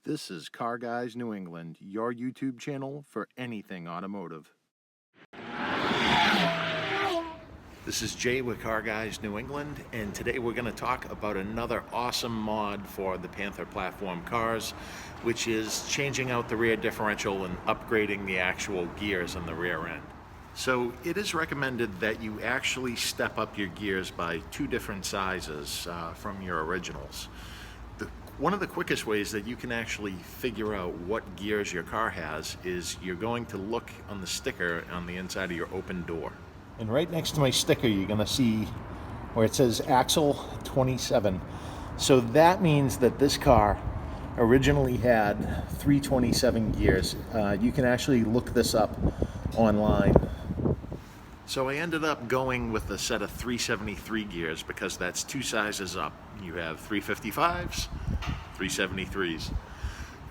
This is Car Guys New England, your YouTube channel for anything automotive. This is Jay with Car Guys New England, and today we're going to talk about another awesome mod for the Panther platform cars, which is changing out the rear differential and upgrading the actual gears on the rear end. So it is recommended that you actually step up your gears by 2 different sizes from your originals. One of the quickest ways that you can actually figure out what gears your car has is you're going to look on the sticker on the inside of your open door. And right next to my sticker, you're going to see where it says Axle 27. So that means that this car originally had 327 gears. You can actually look this up online. So I ended up going with a set of 373 gears because that's 2 sizes up. You have 355s, 373s.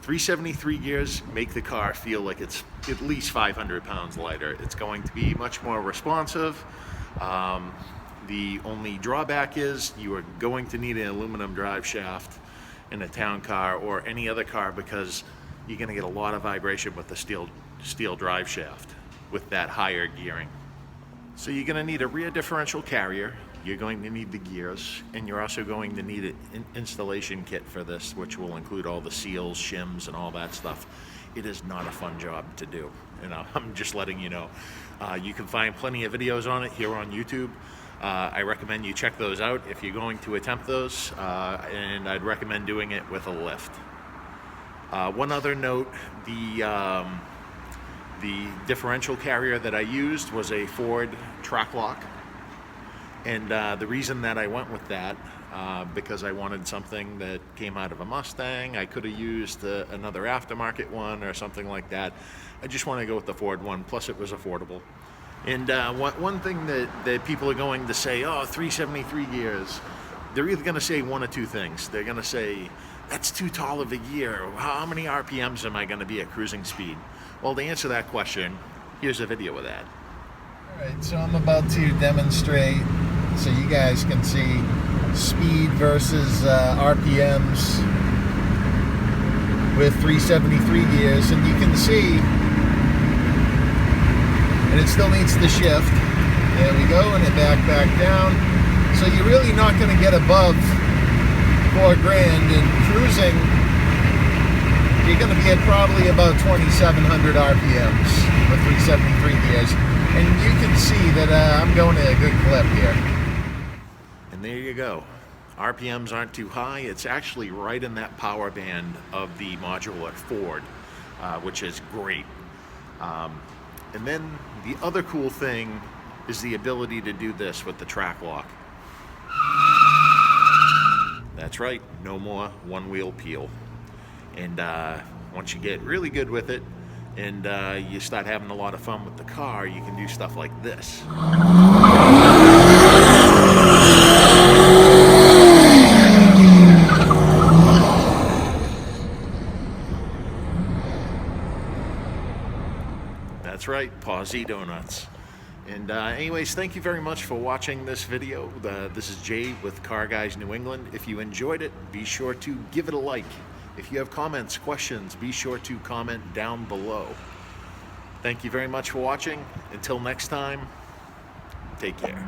373 gears make the car feel like it's at least 500 pounds lighter. It's going to be much more responsive. The only drawback is you are going to need an aluminum drive shaft in a town car or any other car because you're going to get a lot of vibration with the steel drive shaft with that higher gearing. So you're going to need a rear differential carrier, you're going to need the gears, and you're also going to need an installation kit for this, which will include all the seals, shims, and all that stuff. It is not a fun job to do, and I'm just letting you know. You can find plenty of videos on it here on YouTube. I recommend you check those out if you're going to attempt those, and I'd recommend doing it with a lift. One other note, the differential carrier that I used was a Ford Track-Lock, and the reason that I went with that, because I wanted something that came out of a Mustang. I could have used another aftermarket one or something like that. I just want to go with the Ford one, plus it was affordable. And one thing that people are going to say, oh, 373 gears, they're either going to say one of two things. They're going to say, that's too tall of a gear. How many RPMs am I going to be at cruising speed? Well, to answer that question, here's a video of that. All right, so I'm about to demonstrate so you guys can see speed versus RPMs with 373 gears, and you can see, and it still needs to shift. There we go, and it back down. So you're really not going to get above $4,000 in cruising. You're going to be at probably about 2,700 RPMs with 373 gears. And you can see that I'm going at a good clip here. And there you go. RPMs aren't too high. It's actually right in that power band of the modular Ford, which is great. And then the other cool thing is the ability to do this with the Track-Lock. That's right, no more one-wheel peel. And once you get really good with it and you start having a lot of fun with the car, you can do stuff like this. That's right, Pawsy Donuts. And anyways, thank you very much for watching this video. This is Jay with Car Guys New England. If you enjoyed it, be sure to give it a like. If you have comments, questions, be sure to comment down below. Thank you very much for watching. Until next time, take care.